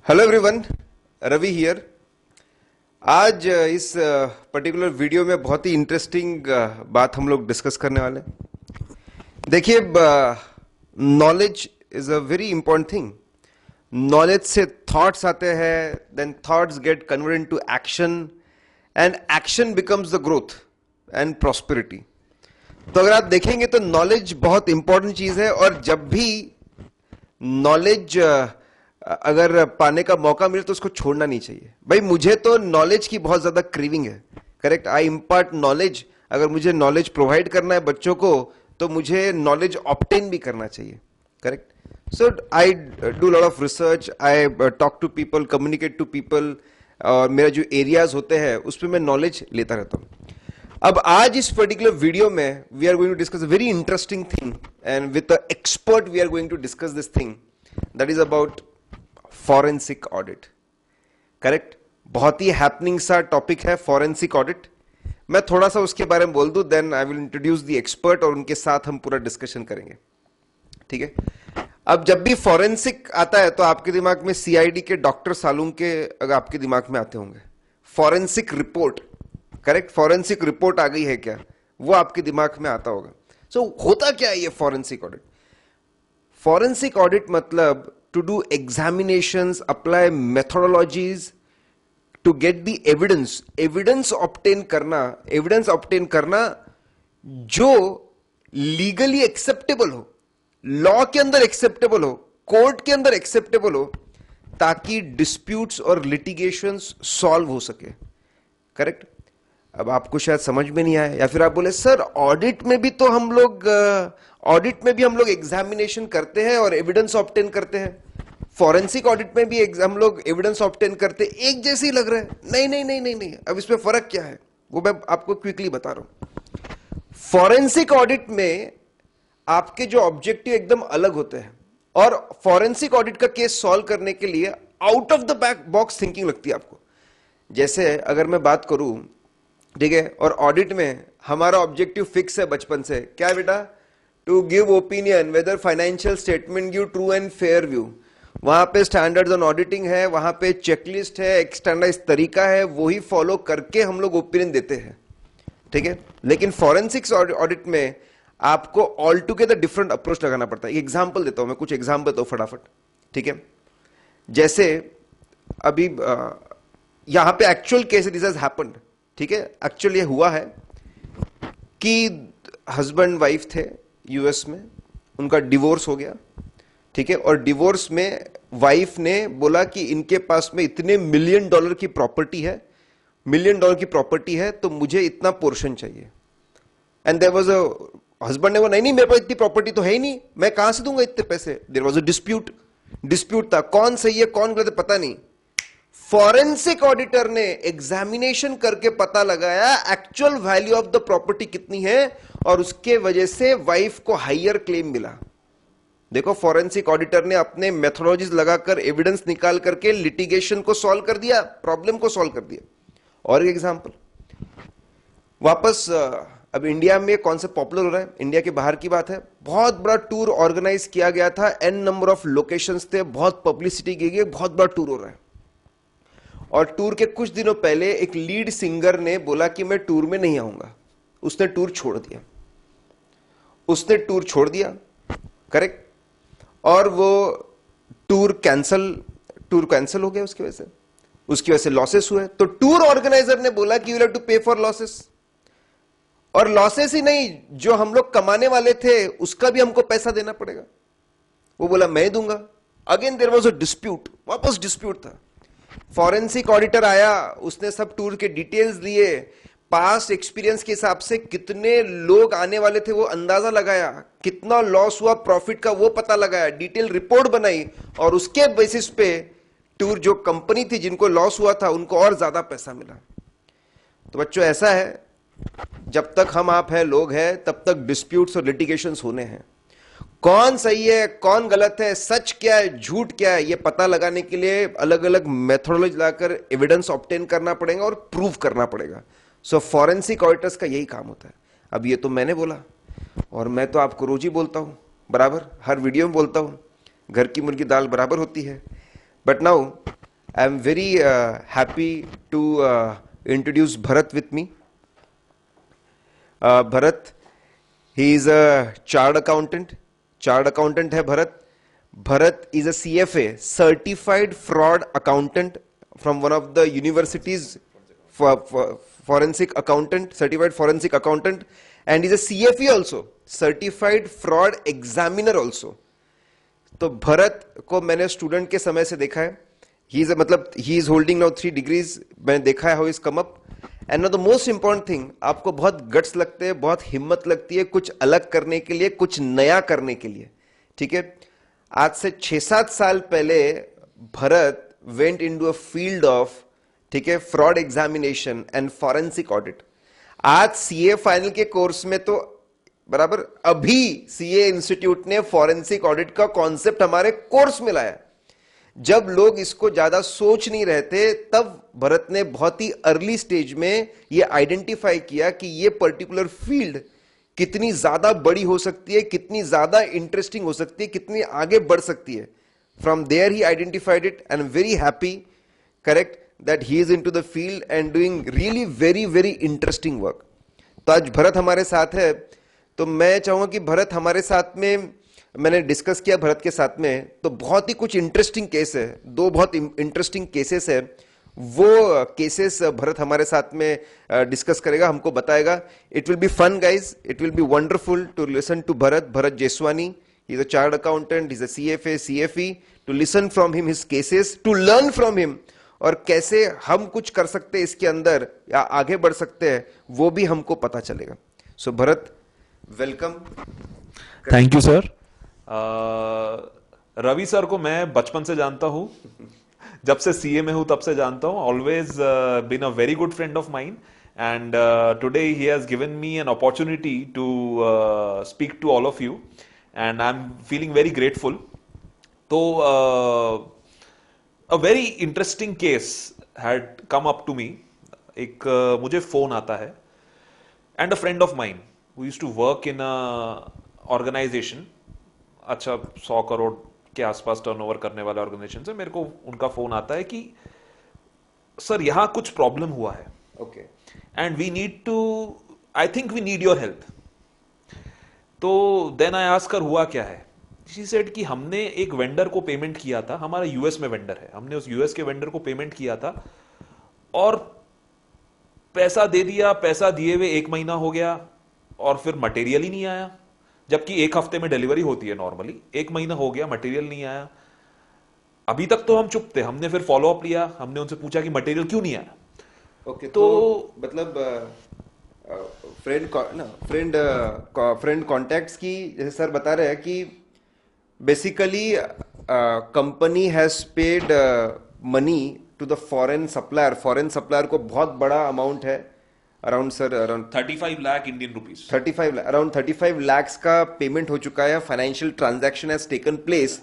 Hello everyone, Ravi here. आज इस particular video में बहुत ही इंटरेस्टिंग बात हम लोग डिस्कस करने वाले हैं। देखिए, knowledge is a very important thing. Knowledge से थॉट्स आते हैं, then thoughts get convert into action, and action becomes the growth and prosperity. तो अगर आप देखेंगे तो नॉलेज बहुत इंपॉर्टेंट चीज है, और जब भी नॉलेज अगर पाने का मौका मिले तो उसको छोड़ना नहीं चाहिए। भाई, मुझे तो नॉलेज की बहुत ज्यादा क्रेविंग है। करेक्ट, आई इम्पार्ट नॉलेज। अगर मुझे नॉलेज प्रोवाइड करना है बच्चों को, तो मुझे नॉलेज ऑब्टेन भी करना चाहिए। Correct, so I do lot of research, I talk to people, communicate to people, और मेरा जो एरियाज होते हैं उस पर मैं नॉलेज लेता रहता हूँ। अब आज इस पर्टिकुलर वीडियो में we are going to discuss a very interesting thing, and with a expert we are going to discuss this thing, that is about forensic audit. Correct, बहुत ही हैपनिंग सा टॉपिक है फॉरेंसिक ऑडिट। मैं थोड़ा सा उसके बारे में बोल दूं, then I will introduce the expert, और उनके साथ हम पूरा डिस्कशन करेंगे। ठीक है। अब जब भी फॉरेंसिक आता है तो आपके दिमाग में सीआईडी के डॉक्टर सालूम के अगर आपके दिमाग में आते होंगे। Forensic report, correct, forensic report आ गई है क्या, वो आपके दिमाग में आता होगा। सो होता क्या है ये फॉरेंसिक ऑडिट? फॉरेंसिक ऑडिट मतलब to do examinations, apply methodologies to get the evidence obtain करना जो लीगली एक्सेप्टेबल हो, लॉ के अंदर एक्सेप्टेबल हो, कोर्ट के अंदर एक्सेप्टेबल हो, ताकि डिस्प्यूट्स और लिटिगेशंस सॉल्व हो सके। करेक्ट। अब आपको शायद समझ में नहीं आया, या फिर आप बोले सर ऑडिट में भी तो हम लोग एग्जामिनेशन करते हैं और एविडेंस ऑब्टेन करते हैं, फॉरेंसिक ऑडिट में भी हम लोग एविडेंस ऑब्टेन करते हैं, एक जैसे ही लग रहा है। नहीं नहीं नहीं नहीं नहीं, अब इसमें फर्क क्या है वो मैं आपको क्विकली बता रहा हूं। फॉरेंसिक ऑडिट में आपके जो ऑब्जेक्टिव एकदम अलग होते हैं, और फॉरेंसिक ऑडिट का केस सॉल्व करने के लिए out of the box thinking लगती है आपको। जैसे अगर मैं बात करूं, ठीक है, और ऑडिट में हमारा ऑब्जेक्टिव फिक्स है बचपन से, क्या है बेटा? To give opinion whether financial statement give true and fair view. वहां पे स्टैंडर्ड्स ऑन ऑडिटिंग है, वहां पे चेकलिस्ट है, एक स्टैंडर्डाइज तरीका है, वही फॉलो करके हम लोग ओपिनियन देते हैं। ठीक है। लेकिन फॉरेंसिक्स ऑडिट में आपको ऑल टुगेदर डिफरेंट अप्रोच लगाना पड़ता है। एग्जाम्पल देता हूं मैं, कुछ एग्जाम्पल देता हूं फटाफट। ठीक है। जैसे अभी यहां पे actual case this has happened. ठीक है, एक्चुअली ये हुआ है कि हस्बैंड वाइफ थे यूएस में, उनका डिवोर्स हो गया। ठीक है, और डिवोर्स में वाइफ ने बोला कि इनके पास में इतने $1 मिलियन की प्रॉपर्टी है, $1 मिलियन की प्रॉपर्टी है, तो मुझे इतना पोर्शन चाहिए। And there was a husband ने बोला नहीं नहीं, मेरे पास इतनी प्रॉपर्टी तो है ही नहीं, मैं कहां से दूंगा इतने पैसे। देयर वाज अ डिस्प्यूट था, कौन सही है कौन गलत है पता नहीं। फॉरेंसिक ऑडिटर ने एग्जामिनेशन करके पता लगाया actual value of the property कितनी है, और उसके वजह से वाइफ को हायर क्लेम मिला। देखो, फॉरेंसिक ऑडिटर ने अपने मेथोडोलॉजीज लगाकर एविडेंस निकाल करके लिटिगेशन को सॉल्व कर दिया, प्रॉब्लम को सॉल्व कर दिया। और एक एग्जांपल वापस, अब इंडिया में कॉन्सेप्ट पॉपुलर हो रहा है, इंडिया के बाहर की बात है। बहुत बड़ा टूर ऑर्गेनाइज किया गया था, एन नंबर ऑफ लोकेशंस थे, बहुत पब्लिसिटी की गई, बहुत बड़ा टूर हो रहा है। और टूर के कुछ दिनों पहले एक लीड सिंगर ने बोला कि मैं टूर में नहीं आऊंगा। उसने टूर छोड़ दिया। करेक्ट। और वो टूर कैंसल हो गया उसकी वजह से लॉसेस हुए। तो टूर ऑर्गेनाइजर ने बोला कि यू विल हैव टू पे फॉर लॉसेस, और लॉसेस ही नहीं, जो हम लोग कमाने वाले थे उसका भी हमको पैसा देना पड़ेगा। वो बोला मैं दूंगा। Again there was a dispute, वापस डिस्प्यूट था। फॉरेंसिक ऑडिटर आया, उसने सब टूर के डिटेल्स लिए, पास्ट एक्सपीरियंस के हिसाब से कितने लोग आने वाले थे वो अंदाजा लगाया, कितना लॉस हुआ प्रॉफिट का वो पता लगाया, डिटेल रिपोर्ट बनाई, और उसके बेसिस पे टूर जो कंपनी थी जिनको लॉस हुआ था उनको और ज्यादा पैसा मिला। तो बच्चों, ऐसा है, जब तक हम आप है लोग हैं तब तक डिस्प्यूट्स और लिटिगेशंस होने हैं। कौन सही है कौन गलत है, सच क्या है झूठ क्या है, ये पता लगाने के लिए अलग अलग मेथोडोलॉजी लाकर एविडेंस ऑब्टेन करना पड़ेगा और प्रूव करना पड़ेगा। सो फॉरेंसिक ऑडिटर्स का यही काम होता है। अब ये तो मैंने बोला, और मैं तो आपको रोज ही बोलता हूं, बराबर हर वीडियो में बोलता हूं, घर की मुर्गी दाल बराबर होती है। But now I am very happy to introduce Bharat with me. Bharat, he is a chartered accountant. Chartered accountant है Bharat. Bharat is a CFA, certified fraud accountant from one of the universities, forensic accountant, certified forensic accountant, and is a CFE also, certified fraud examiner also. तो भरत को मैंने student के समय से देखा है. He is holding now 3 degrees. मैंने देखा है how is come up. And the most important thing, आपको बहुत गट्स लगते हैं, बहुत हिम्मत लगती है कुछ अलग करने के लिए, कुछ नया करने के लिए. ठीक है, आज से 6-7 साल पहले Bharat went into a field of, ठीक है, fraud examination and forensic audit. आज सीए फाइनल के कोर्स में तो बराबर, अभी सीए इंस्टीट्यूट ने फॉरेंसिक ऑडिट का कॉन्सेप्ट हमारे कोर्स में लाया. जब लोग इसको ज्यादा सोच नहीं रहे थे, तब भरत ने बहुत ही अर्ली स्टेज में ये आइडेंटिफाई किया कि ये पर्टिकुलर फील्ड कितनी ज्यादा बड़ी हो सकती है, कितनी ज्यादा इंटरेस्टिंग हो सकती है, कितनी आगे बढ़ सकती है. From there he identified it and very happy, correct, that he is into the field and doing really very very interesting work. तो आज भरत हमारे साथ है. तो मैं चाहूंगा कि भरत हमारे साथ में, मैंने डिस्कस किया भरत के साथ में, तो बहुत ही कुछ इंटरेस्टिंग केस है, 2 बहुत इंटरेस्टिंग केसेस है. वो केसेस भरत हमारे साथ में डिस्कस करेगा, हमको बताएगा. It will be fun guys, it will be wonderful to listen to Bharat Jeswani. He is a chartered accountant, he is a CFA, CFE. To listen from him his cases, to learn from him, और कैसे हम कुछ कर सकते हैं इसके अंदर या आगे बढ़ सकते हैं, वो भी हमको पता चलेगा. So Bharat, welcome. Thank you sir. Ravi sir को मैं बचपन से जानता हूँ, जब से सीए में हूँ तब से जानता हूँ. Always been a very good friend of mine, and today he has given me an opportunity to speak to all of you, and I am feeling very grateful. तो a very interesting case had come up to me. एक मुझे phone आता है, and a friend of mine who used to work in a organization, अच्छा 100 करोड़ के आसपास turnover करने वाले ऑर्गेनाइजेशन से मेरे को उनका फोन आता है कि सर यहां कुछ प्रॉब्लम हुआ है, okay, and we need to, I think we need your help. तो देन आई आस्क कर हुआ क्या है. शी सेड कि हमने एक वेंडर को पेमेंट किया था, हमारा यूएस में वेंडर है, हमने उस यूएस के वेंडर को पेमेंट किया था और पैसा दे दिया. पैसा दिए हुए 1 महीना हो गया और फिर मटेरियल ही नहीं आया, जबकि 1 हफ्ते में डिलीवरी होती है नॉर्मली. 1 महीना हो गया, मटेरियल नहीं आया. अभी तक तो हम चुप थे. हमने फिर फॉलो अप लिया, हमने उनसे पूछा कि मटेरियल क्यों नहीं आया. ओके, तो मतलब फ्रेंड कॉन्टैक्ट्स की, जैसे सर बता रहे हैं कि basically company has paid money to the foreign supplier. Foreign supplier को बहुत बड़ा अमाउंट है, around 35 lakh Indian rupees, 35 around 35 lakhs का पेमेंट हो चुका है. Financial transaction has taken place,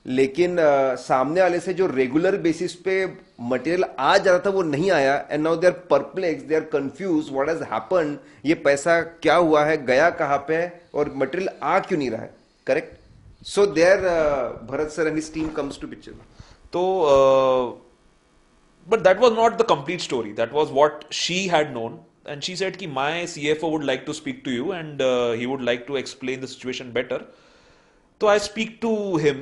लेकिन सामने वाले से जो रेगुलर बेसिस पे मटेरियल आ जा रहा था वो नहीं आया. And now they are perplex, they are confuse, what has happened, ये पैसा क्या हुआ है, गया कहां पे है, और मटेरियल आ क्यों नहीं रहा है. Correct. So there Bharat sir and his team comes to picture. तो but that was not the complete story. That was what she had known, and she said कि my CFO would like to speak to you and he would like to explain the situation better. So I speak to him,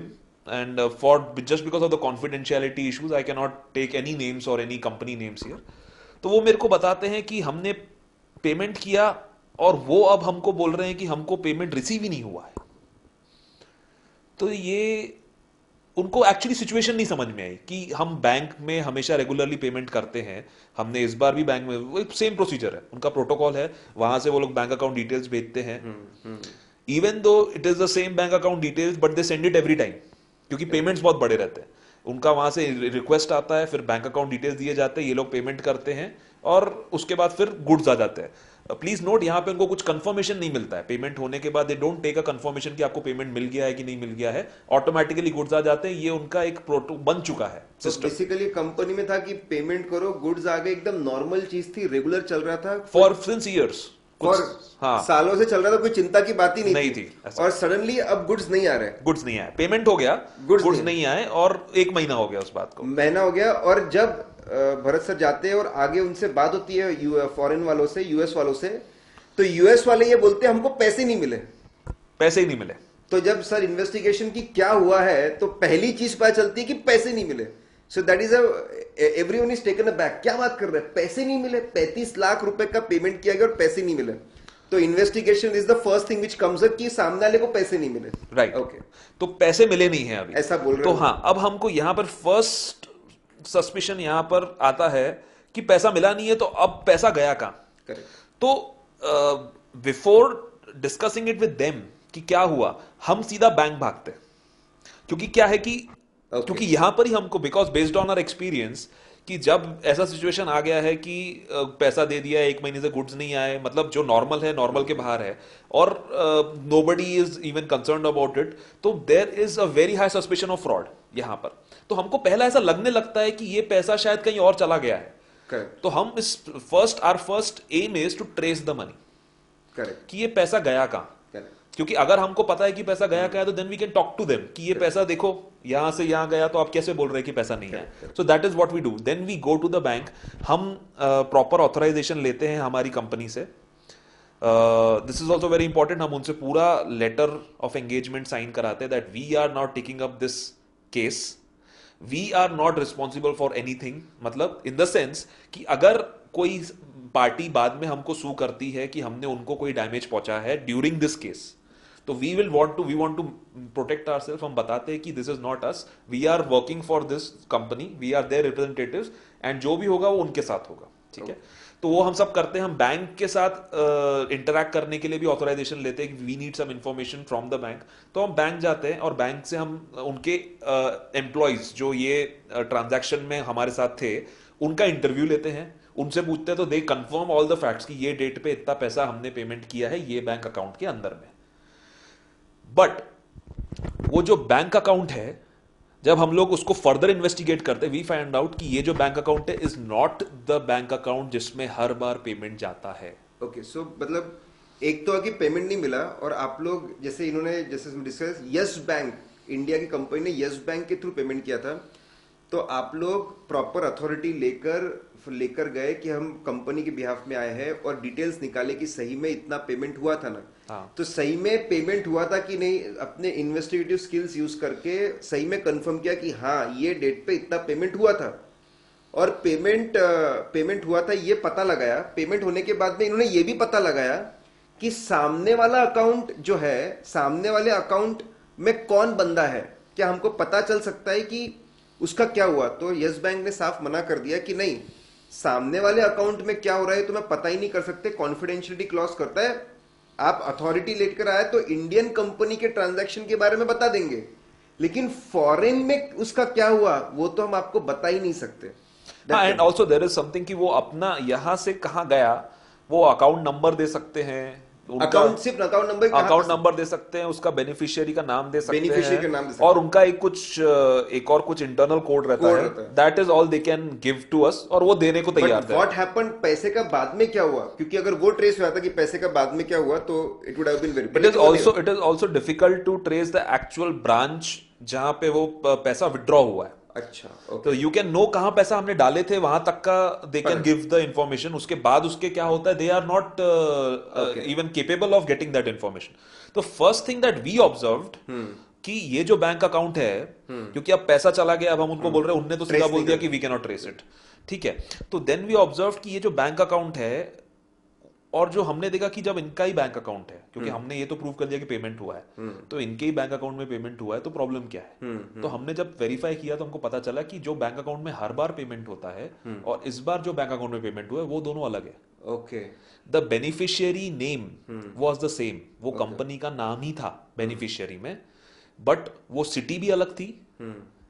and for just because of the confidentiality issues I cannot take any names or any company names here. तो वो मेरे को बताते हैं कि हमने payment किया और वो अब हमको बोल रहे हैं कि हमको पेमेंट रिसीव ही नहीं हुआ है. तो ये उनको एक्चुअली सिचुएशन नहीं समझ में आई कि हम बैंक में हमेशा रेगुलरली पेमेंट करते हैं, हमने इस बार भी बैंक में सेम प्रोसीजर है, उनका प्रोटोकॉल है, वहां से वो लोग बैंक अकाउंट डिटेल्स भेजते हैं. Even though it is the same bank account details, but they send it every time, क्योंकि पेमेंट्स बहुत बड़े रहते हैं. उनका वहां से रिक्वेस्ट आता है, फिर बैंक अकाउंट डिटेल्स दिए जाते हैं, ये लोग पेमेंट करते हैं और उसके बाद फिर गुड्स आ जाते हैं. प्लीज नोट, यहाँ पे उनको कुछ कंफर्मेशन नहीं मिलता है पेमेंट होने के बाद. They don't take a confirmation कि आपको पेमेंट मिल गया है कि नहीं मिल गया है, ऑटोमेटिकली गुड्स आ जाते हैं. ये उनका एक प्रोटो बन चुका है सिस्टम. बेसिकली कंपनी में था कि पेमेंट करो, गुड्स आ गए, एकदम नॉर्मल चीज थी, रेगुलर चल रहा था फॉर सिंस ईयर्स. कुछ और हाँ सालों से चल रहा था, कोई चिंता की बात ही नहीं नहीं थी थी। ऐसा। और सडनली अब गुड्स नहीं आ रहे, गुड्स नहीं आए, पेमेंट हो गया, गुड्स गुड्स नहीं, नहीं आए, और 1 महीना हो गया उस बात को। महीना हो गया। और जब भरत सर जाते हैं और आगे उनसे बात होती है फॉरेन वालों से, यूएस वालों से, तो यूएस वाले ये बोलते हैं हमको पैसे नहीं मिले। पैसे ही नहीं मिले। तो जब सर इन्वेस्टिगेशन की क्या हुआ है तो पहली चीज पता चलती है कि पैसे नहीं मिले। सो that is everyone is taken a back, क्या बात कर रहे हैं, पैसे नहीं मिले, 35 लाख रुपए का पेमेंट किया गया और पैसे नहीं मिले। तो investigation is the first thing which comes up कि सामने वाले को पैसे नहीं मिले। राइट ओके, तो पैसे मिले नहीं है अभी, ऐसा बोल रहे तो हो। हाँ अब हमको यहां पर फर्स्ट सस्पिशन यहां पर आता है कि पैसा मिला नहीं है, तो अब पैसा गया कहां। करेक्ट। तो before discussing it with them कि क्या हुआ, हम सीधा बैंक भागते, क्योंकि क्या है कि क्योंकि यहां पर ही हमको, because based on our experience, कि जब ऐसा सिचुएशन आ गया है कि पैसा दे दिया, 1 महीने से गुड्स नहीं आए, मतलब जो नॉर्मल है, नॉर्मल के बाहर है, और nobody is even concerned about it, तो there is a very high suspicion of fraud यहां पर। तो हमको पहला ऐसा लगने लगता है कि ये पैसा शायद कहीं और चला गया है। करेक्ट। तो हम इस our first aim is to trace the money, correct. कि ये पैसा गया कहां। करेक्ट। क्योंकि अगर हमको पता है कि पैसा गया क्या है, तो then we can talk to them कि ये पैसा देखो यहां से यहां गया, तो आप कैसे बोल रहे हैं कि पैसा नहीं है। So that is what we do, then we go to the bank, हम प्रॉपर ऑथराइजेशन लेते हैं हमारी कंपनी से। This is also very important, हम उनसे पूरा लेटर ऑफ एंगेजमेंट साइन कराते हैं that we are not taking up this case, we are not responsible for anything, मतलब इन द सेंस कि अगर कोई पार्टी बाद में हमको सू करती है कि हमने उनको कोई डैमेज पहुंचा है ड्यूरिंग दिस केस, तो we want to protect ourselves. हम बताते हैं कि this is not us, we are working for this company, we are their representatives, and जो भी होगा वो उनके साथ होगा, ठीक है। तो वो हम सब करते हैं। हम बैंक के साथ इंटरैक्ट करने के लिए भी ऑथराइजेशन लेते हैं कि we need some information from the bank. तो हम बैंक जाते हैं और बैंक से हम उनके एम्प्लॉयज जो ये ट्रांजैक्शन में हमारे साथ थे उनका इंटरव्यू लेते हैं, उनसे पूछते हैं, तो they confirm all the facts कि ये डेट पे इतना पैसा हमने पेमेंट किया है ये बैंक अकाउंट के अंदर में। बट वो जो बैंक अकाउंट है, जब हम लोग उसको फर्दर इन्वेस्टिगेट करते हैं, वी फाइंड आउट कि ये जो बैंक अकाउंट है is not the bank account जिसमें हर बार पेमेंट जाता है। ओके, सो मतलब एक तो है कि पेमेंट नहीं मिला, और आप लोग जैसे इन्होंने जैसे डिस्कस यस बैंक, इंडिया की कंपनी ने यस बैंक के थ्रू पेमेंट किया था, तो आप लोग प्रॉपर अथॉरिटी लेकर गए कि हम कंपनी के बिहाफ में आए हैं, और डिटेल्स निकाले कि सही में इतना पेमेंट हुआ था ना। हाँ। तो सही में पेमेंट हुआ था कि नहीं, अपने इन्वेस्टिगेटिव स्किल्स यूज करके सही में कंफर्म किया कि हाँ ये डेट पे इतना पेमेंट हुआ था, और पेमेंट हुआ था ये पता लगाया। पेमेंट होने के बाद में इन्होंने ये भी पता लगाया कि सामने वाला अकाउंट जो है, सामने वाले अकाउंट में कौन बंदा है, क्या हमको पता चल सकता है कि उसका क्या हुआ। तो यस बैंक ने साफ मना कर दिया कि नहीं, सामने वाले अकाउंट में क्या हो रहा है तो मैं पता ही नहीं कर सकते, कॉन्फिडेंशियलिटी क्लॉज करता है। आप अथॉरिटी लेकर आए तो इंडियन कंपनी के ट्रांजैक्शन के बारे में बता देंगे, लेकिन फॉरेन में उसका क्या हुआ वो तो हम आपको बता ही नहीं सकते। हाँ, and also there is something कि वो अपना यहां से कहां गया, वो अकाउंट नंबर दे सकते हैं, सिर्फ अकाउंट नंबर दे सकते हैं, उसका बेनिफिशियरी का नाम दे सकते बेनिफिशियरी का नाम दे हैं, सकते और उनका एक और कुछ इंटरनल कोड रहता है, that is all they can give to us, और वो देने को तैयार थे। व्हाट हैपेंड, पैसे का बाद में क्या हुआ, क्योंकि अगर वो ट्रेस हुआ था कि पैसे का बाद में क्या हुआ तो it would have been very, it is also difficult to trace the actual branch जहां पे वो पैसा विड्रॉ हुआ है। अच्छा, okay. तो यू कैन नो कहां पैसा हमने डाले थे, वहां तक का they can give the information. उसके बाद उसके क्या होता है, they are not even capable of getting that information. तो first thing that we observed कि ये जो बैंक अकाउंट है, क्योंकि अब पैसा चला गया, अब हम उनको बोल रहे हैं, उनने तो सीधा बोल दिया कि we can not trace it, ठीक है। तो देन वी ऑब्जर्व कि ये जो बैंक अकाउंट है, और जो हमने देखा कि जब इनका ही बैंक अकाउंट है, क्योंकि हमने ये तो प्रूव कर दिया कि पेमेंट हुआ है, तो इनके ही बैंक अकाउंट में पेमेंट हुआ है, तो प्रॉब्लम क्या है। तो हमने जब वेरीफाई किया तो हमको पता चला कि जो बैंक अकाउंट में हर बार पेमेंट होता है और इस बार जो बैंक अकाउंट में पेमेंट हुआ है वो दोनों अलग है। Okay, the beneficiary name was the same, वो कंपनी का नाम ही था बेनिफिशियरी में, बट वो सिटी भी अलग थी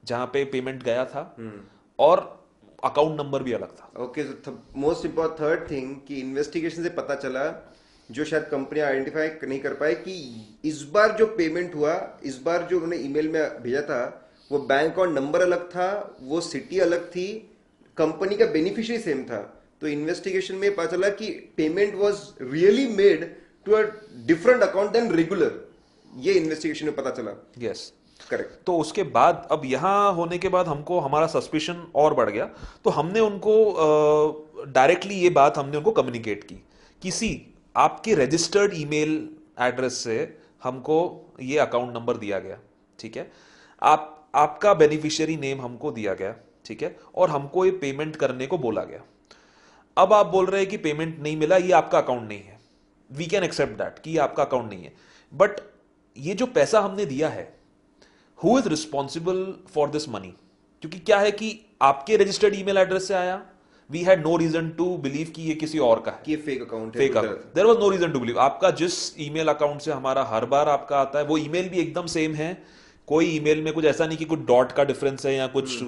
जहां पे पेमेंट गया था, और अकाउंट नंबर भी अलग था। Okay, most important third thing कि इन्वेस्टिगेशन से पता चला, जो शायद कंपनी आइडेंटिफाई नहीं कर पाए, कि इस बार जो पेमेंट हुआ, इस बार जो उन्होंने ईमेल में भेजा था, वो बैंक अकाउंट नंबर अलग था, वो सिटी अलग थी, कंपनी का बेनिफिशियरी सेम था। तो इन्वेस्टिगेशन में पता चला कि payment was really made to a different account than regular, ये इन्वेस्टिगेशन में पता चला। यस। करेक्ट। तो उसके बाद अब यहाँ होने के बाद हमको हमारा सस्पिशन और बढ़ गया, तो हमने उनको डायरेक्टली ये बात हमने उनको कम्युनिकेट की, किसी आपके रजिस्टर्ड ईमेल एड्रेस से हमको ये अकाउंट नंबर दिया गया, ठीक है, आपका बेनिफिशियरी नेम हमको दिया गया, ठीक है, और हमको ये पेमेंट करने को बोला गया। अब आप बोल रहे हैं कि पेमेंट नहीं मिला, ये आपका अकाउंट नहीं है, वी कैन एक्सेप्ट दैट कि ये आपका अकाउंट नहीं है, बट ये जो पैसा हमने दिया है, who is responsible for this money? क्योंकि क्या है कि आपके रजिस्टर्ड ईमेल एड्रेस से आया, we had no reason to believe कि ये किसी और का है, कि ये फेक अकाउंट है, fake account, there was no reason to believe. आपका जिस ईमेल अकाउंट से हमारा हर बार आपका आता है, वो ईमेल भी एकदम सेम है, कोई ईमेल में कुछ ऐसा नहीं कि कुछ डॉट का डिफरेंस है या कुछ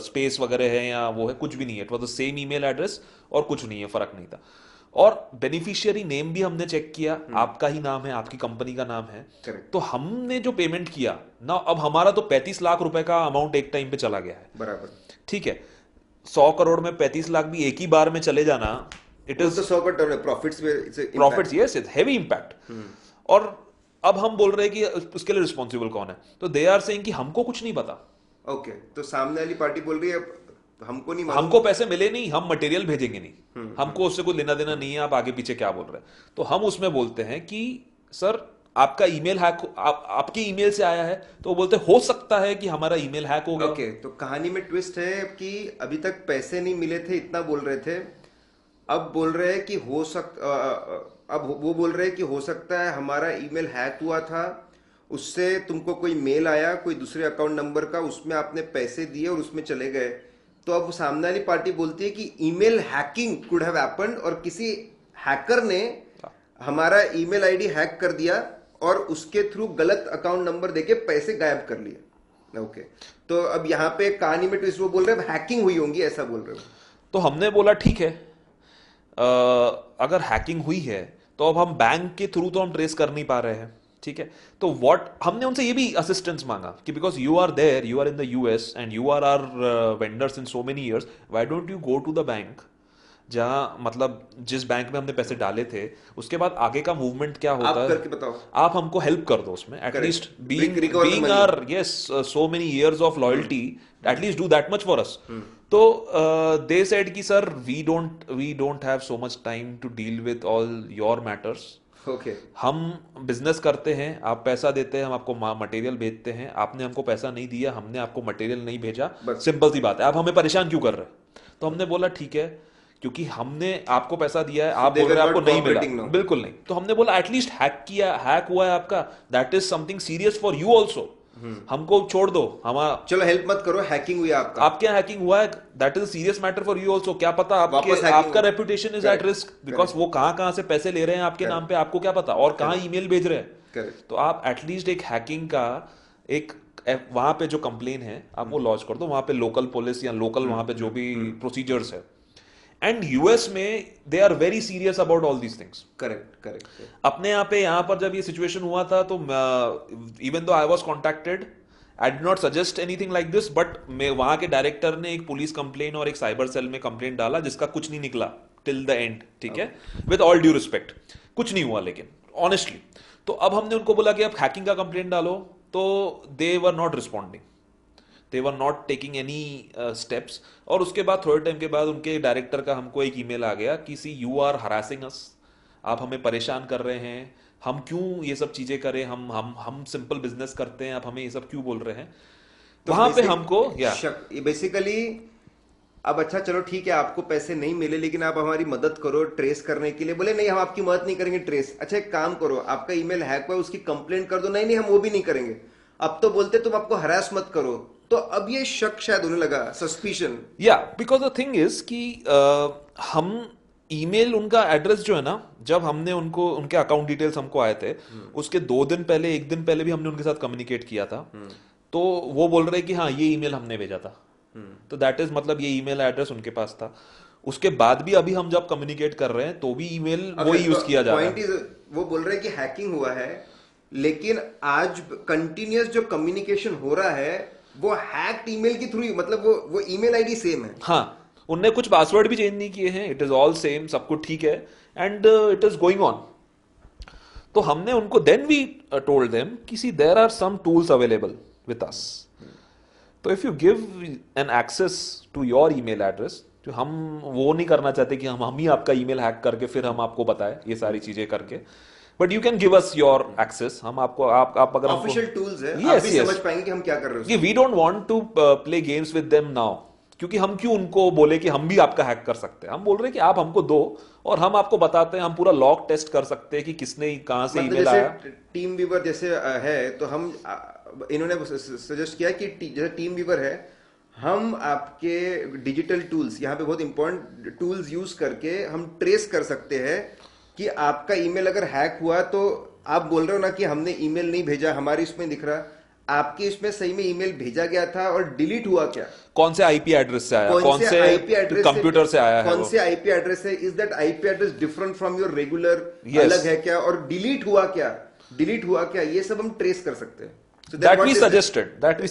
स्पेस वगैरह है या वो है, कुछ भी नहीं है, it was the same email address और कुछ नहीं है, फर्क नहीं था। और बेनिफिशियरी नेम भी हमने चेक किया, आपका ही नाम है, आपकी कंपनी का नाम है। Correct. तो हमने जो पेमेंट किया ना, अब हमारा तो 35 लाख रुपए का अमाउंट एक टाइम पे चला गया है, बराबर। ठीक है, 100 करोड़ में 35 लाख भी एक ही बार में चले जाना, इट वो इज तो 100 का टर्न है, प्रॉफिट्स में it's profits, yes, it's heavy impact. और अब हम बोल रहे हैं कि उसके लिए रिस्पॉन्सिबल कौन है, तो दे आर सेइंग कि हमको कुछ नहीं पता, ओके। तो सामने वाली पार्टी बोल रही है हमको नहीं मालूम, हमको पैसे मिले नहीं, हम मटेरियल भेजेंगे नहीं, हमको उससे कोई लेना देना नहीं है, आप आगे पीछे क्या बोल रहे हैं। तो हम उसमें बोलते हैं कि सर आपका ईमेल हैक आपके ईमेल से आया है, तो वो बोलते हो सकता है कि हमारा ईमेल हैक हो गया। ओके। तो कहानी में ट्विस्ट है कि अभी तक पैसे नहीं मिले थे, इतना बोल रहे थे, अब बोल रहे हैं कि अब वो बोल रहे हैं कि हो सकता है हमारा ईमेल हैक हुआ था, उससे तुमको कोई मेल आया कोई दूसरे अकाउंट नंबर का, उसमें आपने पैसे दिए और उसमें चले गए। तो अब सामने वाली पार्टी बोलती है कि email hacking could have happened, और किसी हैकर ने हमारा ईमेल आईडी हैक कर दिया और उसके थ्रू गलत अकाउंट नंबर देके पैसे गायब कर लिए। ओके। तो अब यहाँ पे कहानी में ट्विस्ट वो बोल रहे हैं हैकिंग हुई होंगी, ऐसा बोल रहे हो। तो हमने बोला ठीक है, अगर हैकिंग हुई है तो अब हम बैंक के थ्रू तो हम ट्रेस कर नहीं पा रहे हैं, ठीक है, तो व्हाट, हमने उनसे ये भी असिस्टेंस मांगा कि because you are there, you are in the US and you are our vendors in so many years, why don't you go to the bank, जहां मतलब जिस बैंक में हमने पैसे डाले थे, उसके बाद आगे का मूवमेंट क्या होता आप है, करके बताओ, आप हमको हेल्प कर दो उसमें, at least Recover the being money. Our, yes, so many years of loyalty, at least do that much for us. तो दे सेड कि sir we don't have so much time to deal with all your matters, okay. हम business करते हैं, आप पैसा देते हैं, हम आपको मटेरियल भेजते हैं, आपने हमको पैसा नहीं दिया, हमने आपको मटेरियल नहीं भेजा, बस। सिंपल सी बात है, आप हमें परेशान क्यों कर रहे हैं? तो हमने बोला ठीक है, क्योंकि हमने आपको पैसा दिया है, आप they बोल रहे हैं were आपको not नहीं मिला, cooperating now. बिल्कुल नहीं, तो हमने बोला एटलीस्ट हैक हुआ है आपका, that is something serious for you also, हमको छोड़ दो, हमारा चलो हेल्प मत करो, हैकिंग हुई है आपका, आपके यहाँ हैकिंग हुआ है, that is a serious matter for you also, क्या पता वापस आपके hacking आपका हो। Reputation is at Correct. Risk, because वो कहाँ से पैसे ले रहे हैं आपके नाम पे, आपको क्या पता, और कहाँ ईमेल भेज रहे हैं। करेक्ट। तो आप एटलीस्ट एक हैकिंग का एक वहां पे जो कंप्लेन है आप वो लॉन्च कर दो, वहां पे लोकल पुलिस या लोकल वहां पे जो भी प्रोसीजर्स है, एंड यूएस में they are very serious about all these things. Correct correct. अपने यहाँ पे यहाँ पर जब ये सिचुएशन हुआ था, तो even though I was contacted, I did not suggest anything like this, but वहां के डायरेक्टर ने एक पुलिस कंप्लेन और एक साइबर सेल में कंप्लेन डाला, जिसका कुछ नहीं निकला टिल द एंड, ठीक है, विद ऑल ड्यू रिस्पेक्ट, कुछ नहीं हुआ लेकिन ऑनेस्टली। तो अब हमने उनको बोला कि आप हैकिंग का कंप्लेंट डालो, तो they were not responding, they were not taking any steps. और उसके बाद थोड़े टाइम के बाद उनके डायरेक्टर का हमको एक ईमेल आ गया कि सी यू आर हरासिंग अस, आप हमें परेशान कर रहे हैं, हम क्यों ये सब चीजें करें, हम सिंपल बिजनेस करते हैं, आप हमें ये सब क्यों बोल रहे हैं। तो वहां पे basic- हमको ये बेसिकली अब अच्छा चलो ठीक है, आपको पैसे नहीं मिले लेकिन आप हमारी मदद करो ट्रेस करने के लिए। बोले नहीं हम आपकी मदद नहीं करेंगे ट्रेस। अच्छा एक काम करो, आपका ईमेल हैक हुआ उसकी कंप्लेंट कर दो। नहीं नहीं हम वो भी नहीं करेंगे। अब तो बोलते तुम आपको हरास मत करो। तो अब ये शक शायद होने लगा, सस्पिशन। या बिकॉज द थिंग इज कि हम ईमेल, उनका एड्रेस जो है ना, जब हमने उनको उनके अकाउंट डिटेल्स हमको आए थे, उसके 2 दिन पहले, 1 दिन पहले भी हमने उनके साथ कम्युनिकेट किया था। तो वो बोल रहे कि हाँ ये ईमेल हमने भेजा था, तो दैट इज मतलब ये ईमेल एड्रेस उनके पास था। उसके बाद भी अभी हम जब कम्युनिकेट कर रहे हैं तो भी ईमेल वही यूज किया जा रहा है। वो बोल रहे हैं कि हैकिंग हुआ है, लेकिन आज कंटिन्यूअस जो कम्युनिकेशन हो रहा है वो हैक्ड ईमेल के थ्रू, मतलब वो ईमेल आईडी सेम है। हाँ, उनने कुछ पासवर्ड भी चेंज नहीं किए हैं, इट इज ऑल सेम, सब कुछ ठीक है, and it is going on. तो हमने उनको देन वी टोल्ड देम कि see there are some tools available with us, तो if you give an access to your email address, तो हम वो नहीं करना चाहते कि हम ही आपका ईमेल हैक करके फिर हम आपको बताएं ये सारी चीजें करके, but you can give us your access, हम आपको आप अगर ऑफिशियल टूल्स है, आप यस भी यस समझ पाएंगे कि हम क्या कर रहे हैं ये we don't want to play games with them now, क्योंकि हम क्यों उनको बोले कि हम भी आपका हैक कर सकते हैं, हम बोल रहे हैं कि आप हमको दो और हम आपको बताते हैं, हम पूरा लॉग टेस्ट कर सकते हैं कि किसने कहां से मतलब ईमेल जैसे आया। टीम वीवर जैसे है, तो हम इन्होंने सजेस्ट किया कि जैसे टीम वीवर है, हम आपके डिजिटल टूल्स, यहाँ पे बहुत इंपॉर्टेंट टूल्स यूज करके हम ट्रेस कर सकते हैं कि आपका ईमेल अगर हैक हुआ, तो आप बोल रहे हो ना कि हमने ईमेल नहीं भेजा, हमारी इसमें दिख रहा, आपके इसमें सही में ईमेल भेजा गया था और डिलीट हुआ क्या, कौन से आईपी एड्रेस से आया, कौन से आईपी एड्रेस कंप्यूटर से आया है कौन वो, से आईपी एड्रेस है, is that IP address different from your regular, Yes. अलग है क्या, और डिलीट हुआ क्या, ये सब हम ट्रेस कर सकते हैं। So then that what we they said-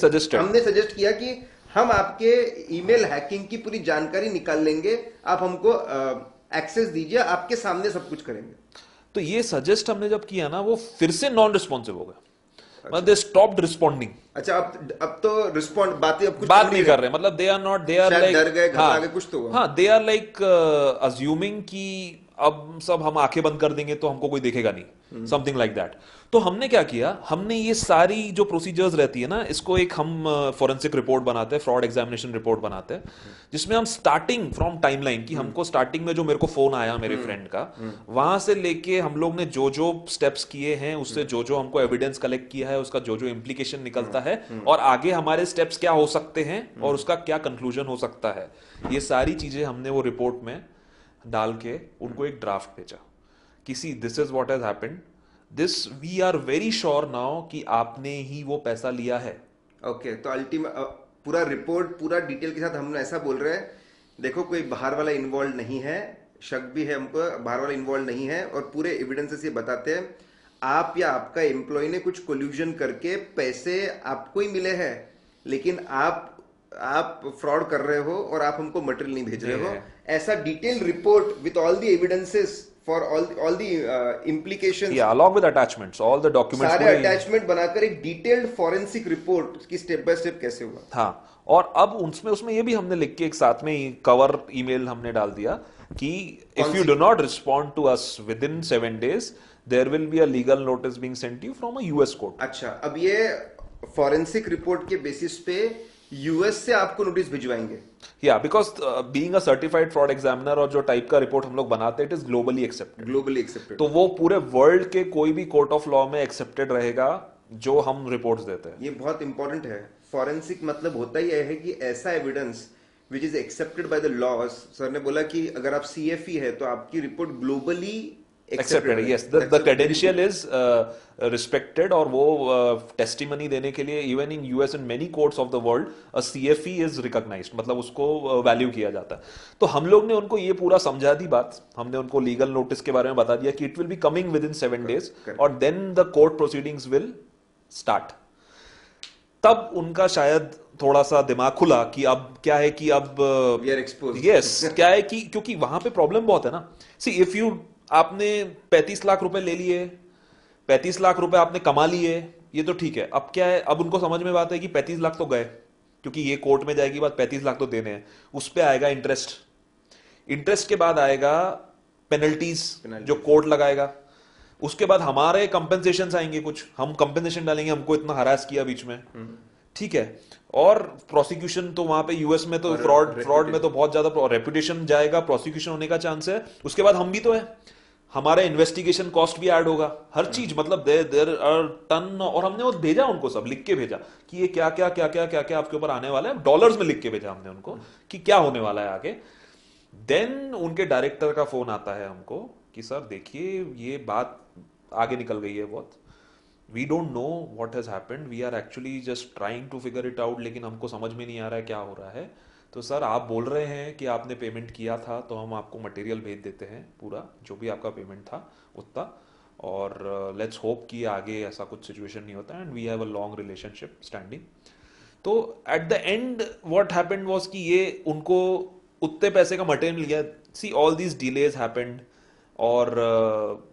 suggested हमने सजेस्ट किया कि हम आपके ईमेल हैकिंग की पूरी जानकारी निकाल लेंगे, आप हमको एक्सेस दीजिए, आपके सामने सब कुछ करेंगे। तो ये सजेस्ट हमने जब किया ना, वो फिर से नॉन रिस्पॉन्सिव हो गए, मतलब दे स्टॉप्ड रिस्पॉन्डिंग। अच्छा, अब तो रिस्पॉन्ड बातें अब कुछ बात कर नहीं कर रहे, मतलब they are not, they are शायद लाइक डर गए, घबरा गए, कुछ तो हुआ। हाँ दे आर लाइक अज्यूमिंग कि अब सब हम आंखें बंद कर देंगे तो हमको कोई देखेगा नहीं, समथिंग लाइक दैट। तो हमने क्या किया, हमने ये सारी जो प्रोसीजर्स रहती है ना, इसको एक हम फॉरेंसिक रिपोर्ट बनाते हैं, फ्रॉड एग्जामिनेशन रिपोर्ट बनाते हैं, जिसमें हम स्टार्टिंग फ्रॉम टाइमलाइन की हमको स्टार्टिंग में जो मेरे को फोन आया मेरे फ्रेंड का, वहां से लेके हम लोग ने जो जो स्टेप्स किए हैं, उससे जो जो हमको एविडेंस कलेक्ट किया है, उसका जो जो इम्प्लीकेशन निकलता है, और आगे हमारे स्टेप्स क्या हो सकते हैं और उसका क्या कंक्लूजन हो सकता है, ये सारी चीजें हमने वो रिपोर्ट में डाल के उनको एक ड्राफ्ट भेजा कि see this is what has happened, this we are very sure now कि आपने ही वो पैसा लिया है। ओके, तो अल्टीमेट पूरा रिपोर्ट पूरा डिटेल के साथ हम ऐसा बोल रहे हैं, देखो कोई बाहर वाला इन्वॉल्व नहीं है, शक भी है हमको बाहर वाला इन्वॉल्व नहीं है, और पूरे एविडेंसेस ये बताते हैं आप या आपका एम्प्लॉय ने कुछ कोल्यूजन करके पैसे आपको ही मिले हैं, लेकिन आप फ्रॉड कर रहे हो और आप हमको मटेरियल नहीं भेज रहे हो। ऐसा detail report with all the evidences for all the implications, along with attachments, all the documents, सारे पूरे अटैचमेंट बनाकर एक डिटेल्ड फॉरेंसिक रिपोर्ट की स्टेप बाय स्टेप कैसे हुआ। हाँ, और अब उसमें ये भी हमने लिख के एक साथ में ही कवर ईमेल हमने डाल दिया कि if you do not respond to us within 7 days there will be a legal notice being sent you from a US court. अच्छा, अब ये फॉरेंसिक रिपोर्ट के बेसिस पे यूएस से आपको नोटिस भिजवाएंगे? या because being a certified fraud examiner और जो टाइप का रिपोर्ट हम लोग बनाते हैं, it is globally accepted. Globally accepted, तो वो पूरे वर्ल्ड के कोई भी कोर्ट ऑफ लॉ में एक्सेप्टेड रहेगा जो हम रिपोर्ट्स देते हैं। ये बहुत इंपॉर्टेंट है। फॉरेंसिक मतलब होता ही है कि ऐसा evidence which is accepted by the law. Sir ने बोला कि अगर आप सीएफई है तो आपकी report globally accepted, yes, the credential is respected, और वो टेस्टिमनी देने के लिए even in US and many courts of the world a CFE is recognised, मतलब उसको वैल्यू किया जाता है। तो हम लोग ने उनको ये पूरा समझा दी बात, हमने उनको लीगल नोटिस के बारे में बता दिया कि it will be coming within 7 days और then the court proceedings will start. तब उनका शायद थोड़ा सा दिमाग खुला कि अब क्या है कि अब वी आर एक्सपोज्ड। यस, क्या है कि क्योंकि वहां पे प्रॉब्लम बहुत है ना। सी इफ यू, आपने 35 लाख रुपए ले लिए, 35 लाख रुपए आपने कमा लिए, ये तो ठीक है। अब क्या है, अब उनको समझ में बात है कि 35 लाख तो गए, क्योंकि ये कोर्ट में जाएगी बात, 35 लाख तो देने हैं, उस पे आएगा इंटरेस्ट, इंटरेस्ट के बाद आएगा पेनल्टीज जो कोर्ट लगाएगा, उसके बाद हमारे कंपेंसेशन आएंगे, कुछ हम कंपेंसेशन डालेंगे, हमको इतना हरास किया बीच में, ठीक है। और प्रोसिक्यूशन तो वहां पे यूएस में तो फ्रॉड में तो बहुत ज्यादा रेपुटेशन जाएगा, प्रोसिक्यूशन होने का चांस है। उसके बाद हम भी तो है, हमारा इन्वेस्टिगेशन कॉस्ट भी ऐड होगा, हर चीज, मतलब देयर आर टन। और हमने वो भेजा उनको, सब लिख के भेजा कि ये क्या क्या क्या क्या क्या क्या आपके ऊपर आने वाला है, डॉलर्स में लिख के भेजा हमने उनको कि क्या होने वाला है आगे। देन उनके डायरेक्टर का फोन आता है हमको कि सर देखिए ये बात आगे निकल गई है बहुत, we don't know what has happened, we are actually just trying to figure it out, लेकिन हमको समझ में नहीं आ रहा है क्या हो रहा है। तो सर आप बोल रहे हैं कि आपने पेमेंट किया था, तो हम आपको मटेरियल भेज देते हैं, पूरा जो भी आपका पेमेंट था उतना, और लेट्स होप कि आगे ऐसा कुछ सिचुएशन नहीं होता, and we have a long relationship standing. तो at the end what happened was कि ये उनको उतने पैसे का मटेरियल मिल गया. See all these delays happened और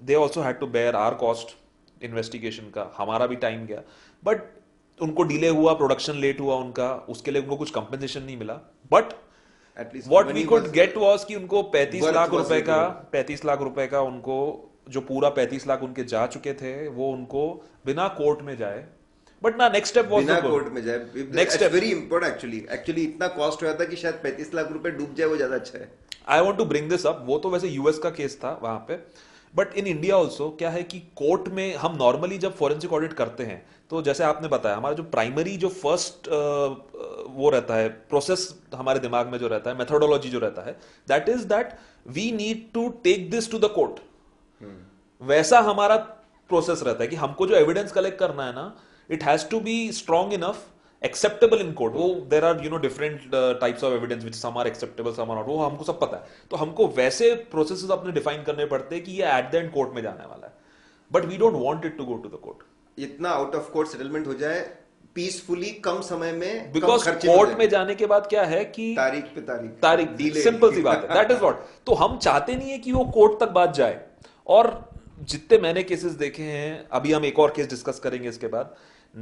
they also had to bear our cost investigation का. हमारा भी टाइम गया बट उनको डिले हुआ, प्रोडक्शन लेट हुआ उनका, उसके लिए उनको कुछ कंपनसेशन नहीं मिला. But at least what we could get was कि उनको 35 worth लाख was रुपए it, का yeah. 35 लाख रुपए का उनको, जो पूरा 35 लाख उनके जा चुके थे, वो उनको बिना कोर्ट में जाए. बट ना नेक्स्ट स्टेप वाज बिना द कोर्ट में जाए. Next next step. Very important actually इतना कॉस्ट हुआ था कि शायद 35 लाख रुपए डूब जाए, वो ज्यादा अच्छा है. I want to bring this up. वो तो वैसे यूएस का केस था वहां पे, बट इन इंडिया ऑल्सो क्या है कि कोर्ट में हम नॉर्मली जब फॉरेंसिक ऑडिट करते हैं तो जैसे आपने बताया, हमारा जो प्राइमरी जो फर्स्ट वो रहता है प्रोसेस हमारे दिमाग में जो रहता है, मेथोडोलॉजी जो रहता है, that is that we need to take this to the court. वैसा हमारा प्रोसेस रहता है कि हमको जो एविडेंस कलेक्ट करना है ना, it has to be strong enough, acceptable in court. वो there are different types of evidence which some are acceptable, some are not, वो हमको सब पता है. तो हमको वैसे प्रोसेसेस अपने डिफाइन करने पड़ते हैं कि ये एट द एंड कोर्ट में जाने वाला है. But we don't want it to go to the court. इतना आउट ऑफ कोर्ट सेटलमेंट हो जाए पीसफुली, कम समय में, बिकॉज कोर्ट में जाने के बाद क्या है कि तारीख पे तारीख delay. सिंपल सी बात है. That is what. तो हम चाहते नहीं है कि वो कोर्ट तक बात जाए. और जितने मैंने केसेस देखे हैं, अभी हम एक और केस डिस्कस करेंगे इसके बाद,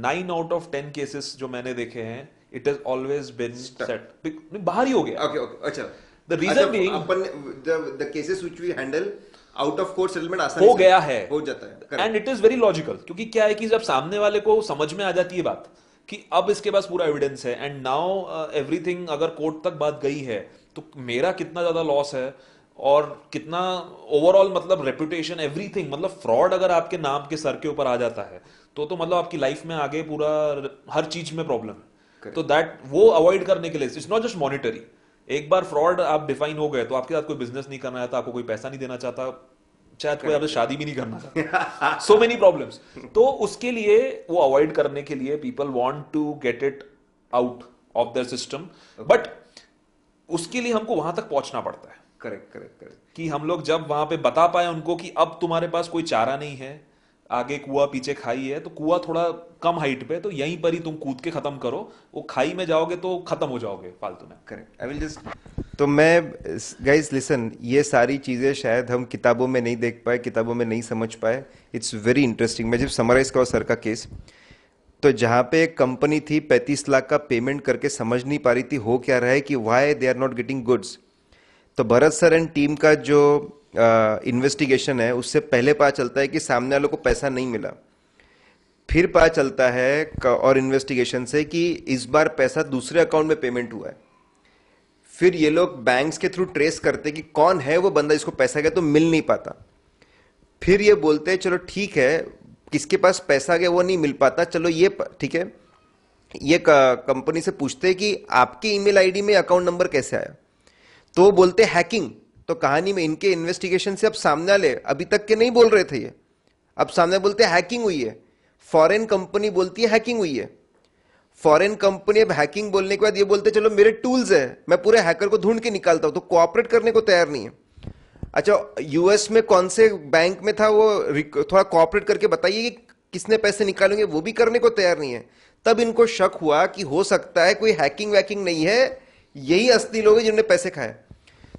9 आउट ऑफ 10 केसेस जो मैंने देखे हैं, it has always been set, बाहर ही हो गया. ओके ओके, अच्छा. The reason being upon the cases which we handle out of court settlement आसानी हो से गया है, हो जाता है. And it is very logical. क्योंकि क्या है कि जब सामने वाले को समझ में आ जाती है बात कि अब इसके पास पूरा एविडेंस है, एंड नाउ एवरीथिंग, अगर कोर्ट तक बात गई है तो मेरा कितना ज्यादा लॉस है और कितना ओवरऑल, मतलब रेपुटेशन, एवरीथिंग, मतलब फ्रॉड अगर आपके नाम के सर के ऊपर आ जाता है तो मतलब आपकी लाइफ में आगे पूरा हर चीज में प्रॉब्लम है. तो दैट वो अवॉइड करने के लिए, इट्स नॉट जस्ट मॉनिटरी. एक बार फ्रॉड आप डिफाइन हो गए तो आपके साथ कोई बिजनेस नहीं करना चाहता, आपको कोई पैसा नहीं देना चाहता, शायद कोई आपसे शादी भी नहीं करना चाहता. So many problems. तो उसके लिए, वो अवॉइड करने के लिए, people want to get it out of the system. But उसके लिए हमको वहां तक पहुंचना पड़ता है. Correct correct correct. कि हम लोग जब वहां पे बता पाए उनको कि अब तुम्हारे पास कोई चारा नहीं है, आगे कुआं पीछे खाई है, तो कुआं थोड़ा कम हाइट पे, तो यहीं पर ही तुम कूद के खत्म करो. वो खाई में जाओगे तो खत्म हो जाओगे फालतू में. करेक्ट. आई विल जस्ट, तो मैं, गाइस लिसन, ये सारी चीज़ें शायद हम किताबों में नहीं देख पाए, किताबों में नहीं समझ पाए. It's very interesting. मैं जब समराइज करूँ सर का केस, तो जहाँ पे एक कंपनी थी 35 लाख का पेमेंट करके समझ नहीं पा रही थी हो क्या रहा है, कि why they are not getting goods. तो भरत सर एंड टीम का जो इन्वेस्टिगेशन है, उससे पहले पता चलता है कि सामने वालों को पैसा नहीं मिला. फिर पता चलता है और इन्वेस्टिगेशन से कि इस बार पैसा दूसरे अकाउंट में पेमेंट हुआ है. फिर ये लोग बैंक्स के थ्रू ट्रेस करते कि कौन है वो बंदा जिसको पैसा गया, तो मिल नहीं पाता. फिर ये बोलते हैं चलो ठीक है, किसके पास पैसा गया वो नहीं मिल पाता, चलो ये ठीक है, ये कंपनी से पूछते हैं कि आपके ईमेल आईडी में अकाउंट नंबर कैसे आया. तो वो बोलते हैकिंग. तो कहानी में इनके इन्वेस्टिगेशन से अब सामने वाले, अभी तक के नहीं बोल रहे थे ये, अब सामने बोलते हैं हैकिंग हुई है. फॉरेन कंपनी बोलती है हैकिंग हुई है. फॉरेन कंपनी अब हैकिंग बोलने के बाद ये बोलते चलो मेरे टूल्स है, मैं पूरे हैकर को ढूंढ के निकालता हूं. तो कोऑपरेट करने को तैयार नहीं है. अच्छा, यूएस में कौन से बैंक में था वो, थोड़ा कोऑपरेट करके बताइए कि किसने पैसे निकालेंगे, वो भी करने को तैयार नहीं है. तब इनको शक हुआ कि हो सकता है कोई हैकिंग वैकिंग नहीं है, यही असली लोग हैं जिन्होंने पैसे खाए.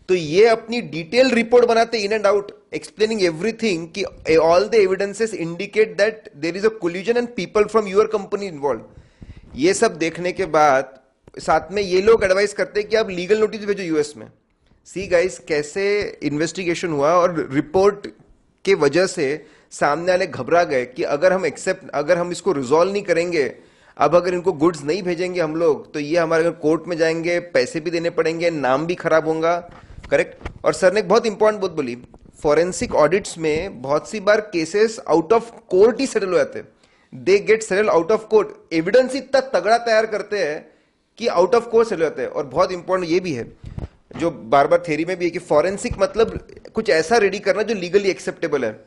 तो ये अपनी डिटेल रिपोर्ट बनाते in and out, explaining everything कि all the evidences indicate that there is a collusion and people from your company involve. ये सब देखने के बाद साथ में ये लोग एडवाइस करते हैं कि आप लीगल नोटिस भेजो यूएस में. सी गाइस, कैसे इन्वेस्टिगेशन हुआ और रिपोर्ट के वजह से सामने वाले घबरा गए कि अगर हम इसको रिजॉल्व नहीं करेंगे, अब अगर इनको गुड्स नहीं भेजेंगे हम लोग, तो ये हमारे अगर कोर्ट में जाएंगे, पैसे भी देने पड़ेंगे, नाम भी खराब होगा. करेक्ट. और सर ने एक बहुत इंपॉर्टेंट बात बोली, फॉरेंसिक ऑडिट्स में बहुत सी बार केसेस आउट ऑफ कोर्ट ही सेटल हो जाते हैं. They get settle out of court. Evidence इतना तगड़ा तैयार करते हैं कि आउट ऑफ कोर्ट सेटल होते हैं. और बहुत इंपॉर्टेंट ये भी है, जो बार बार थ्योरी में भी है, कि फॉरेंसिक मतलब कुछ ऐसा रेडी करना जो लीगली एक्सेप्टेबल है.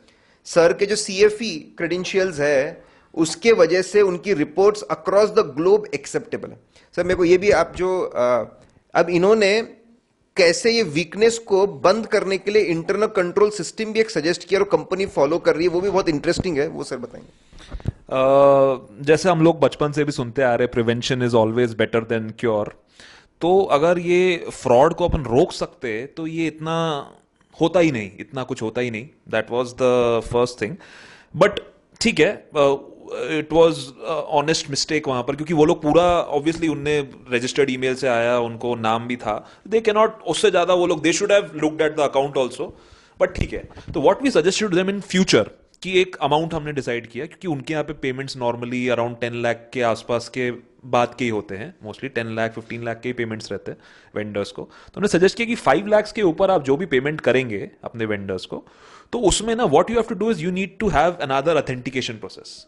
सर के जो CFE क्रेडेंशियल्स है, उसके वजह से उनकी reports across the globe acceptable है. सर मेरे को ये भी आप जो अब इन्होंने कैसे ये वीकनेस को बंद करने के लिए इंटरनल कंट्रोल सिस्टम भी एक सजेस्ट किया और कंपनी फॉलो कर रही है, वो भी बहुत इंटरेस्टिंग है, वो सर बताएंगे. जैसे हम लोग बचपन से भी सुनते आ रहे, prevention is always better than cure. तो अगर ये फ्रॉड को अपन रोक सकते तो ये इतना होता ही नहीं, इतना कुछ होता ही नहीं. That was the first thing. But ठीक है, इट वाज ऑनेस्ट मिस्टेक वहां पर, क्योंकि वो लोग पूरा ऑब्वियसली उनने रजिस्टर्ड ईमेल से आया, उनको नाम भी था. दे कैन नॉट, उससे ज्यादा वो लोग, they should have looked at the account also. But ठीक है. तो what we suggested them in future कि एक अमाउंट हमने डिसाइड किया, क्योंकि उनके यहाँ पे पेमेंट्स नॉर्मली अराउंड 10 लाख के आसपास के बाद के ही होते हैं, मोस्टली 10 लाख 15 लाख के ही पेमेंट्स रहते हैं वेंडर्स को. तो हमने सजेस्ट किया कि 5 लाख के ऊपर आप जो भी पेमेंट करेंगे अपने वेंडर्स को, तो उसमें ना what you have to do is you need to have another authentication process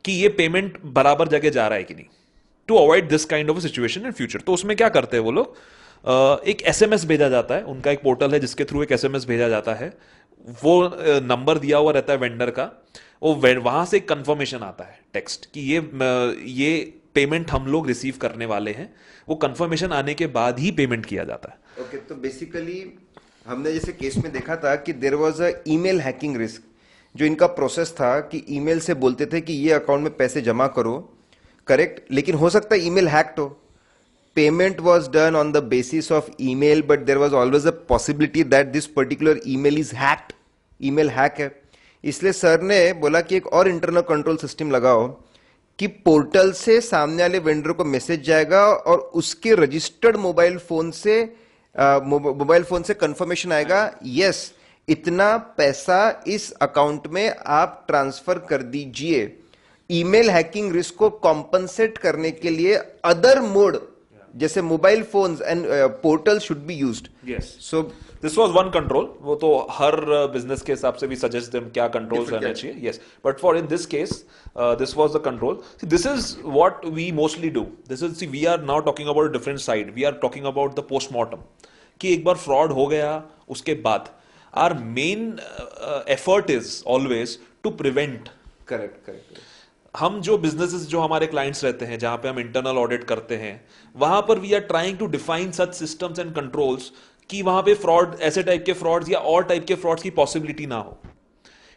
कि ये पेमेंट बराबर जगह जा रहा है कि नहीं, to avoid this kind of situation in future. तो उसमें क्या करते हैं वो लोग, एक एसएमएस भेजा जाता है, उनका एक पोर्टल है जिसके थ्रू एक एसएमएस भेजा जाता है. वो नंबर दिया हुआ रहता है वेंडर का, वो वहां से एक कंफर्मेशन आता है टेक्स्ट कि ये पेमेंट हम लोग रिसीव करने वाले हैं. वो कंफर्मेशन आने के बाद ही पेमेंट किया जाता है. ओके, तो बेसिकली हमने जैसे केस में देखा था कि there was a email hacking risk. जो इनका प्रोसेस था कि ईमेल से बोलते थे कि ये अकाउंट में पैसे जमा करो, करेक्ट, लेकिन हो सकता है ईमेल हैक्ड हो. Payment was done on the basis of email, but there was always a possibility that this particular email is hacked. Email hack है. इसलिए सर ने बोला कि एक और इंटरनल कंट्रोल सिस्टम लगाओ कि पोर्टल से सामने वाले वेंडर को मैसेज जाएगा और उसके रजिस्टर्ड मोबाइल फोन से कंफर्मेशन आएगा, यस इतना पैसा इस अकाउंट में आप ट्रांसफर कर दीजिए. ईमेल हैकिंग रिस्क को कॉम्पनसेट करने के लिए अदर मोड जैसे mobile phones and portal should be used. Yes. So this was one control. वो तो हर बिजनेस के हिसाब से भी सजेस्ट देम क्या कंट्रोल्स रहने चाहिए. Yes, but for in this case this was the control. This is what we mostly do. This is, we are now talking about different side. We are talking about the postmortem कि एक बार fraud हो गया उसके बाद our main effort is always to prevent. Correct correct. हम जो businesses, जो हमारे क्लाइंट्स रहते हैं, जहां पे हम इंटरनल ऑडिट करते हैं, वहां पर we are trying to define such systems and controls कि वहां पे फ्रॉड, ऐसे टाइप के फ्रॉड्स या और टाइप के फ्रॉड्स की पॉसिबिलिटी ना हो.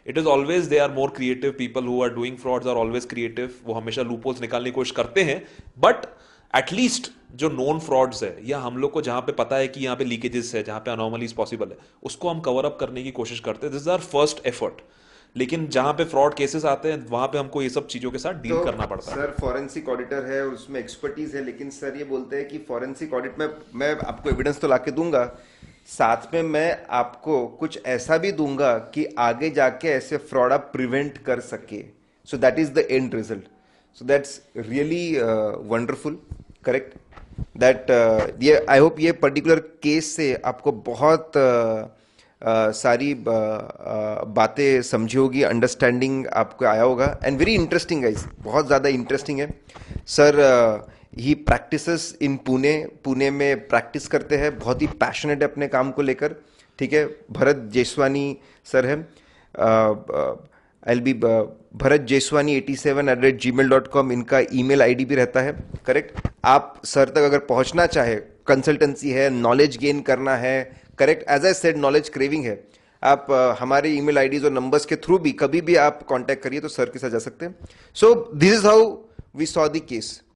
It is always, they are more creative people who are doing frauds are always creative. वो हमेशा लूपहोल्स निकालने की कोशिश करते हैं, बट एटलीस्ट जो नोन फ्रॉड्स है या हम लोग को जहां पे पता है कि यहाँ पे लीकेजेस है, जहां पे अनोमलीज पॉसिबल है, उसको हम कवर अप करने की कोशिश करते हैं. This is our first effort. लेकिन जहां पे फ्रॉड केसेस आते हैं वहां पे हमको ये सब चीजों के साथ डील करना पड़ता है. सर फॉरेंसिक ऑडिटर है और उसमें एक्सपर्टीज है, लेकिन सर ये बोलते हैं कि फॉरेंसिक ऑडिट में मैं आपको एविडेंस तो लाके दूंगा, साथ में मैं आपको कुछ ऐसा भी दूंगा कि आगे जाके ऐसे फ्रॉड आप प्रिवेंट कर सके. सो that is the end result. So that's really wonderful. Correct. That ये आई होप ये पर्टिकुलर केस से आपको बहुत सारी बातें समझी होगी, अंडरस्टैंडिंग आपको आया होगा. एंड वेरी इंटरेस्टिंग गाइस, बहुत ज़्यादा इंटरेस्टिंग है. सर ही प्रैक्टिसेस इन पुणे में प्रैक्टिस करते हैं, बहुत ही पैशनेट है अपने काम को लेकर. ठीक है. भरत जेसवानी सर है. आई बी भरत जेसवानी 87@gmail.com इनका ईमेल आईडी भी रहता है. करेक्ट. आप सर तक अगर पहुंचना चाहे, कंसल्टेंसी है, नॉलेज गेन करना है, correct, as I said knowledge craving है, आप हमारे ईमेल आईडीज और नंबर्स के थ्रू भी कभी भी आप कांटेक्ट करिए तो सर के साथ जा सकते हैं. So this is how we saw the case.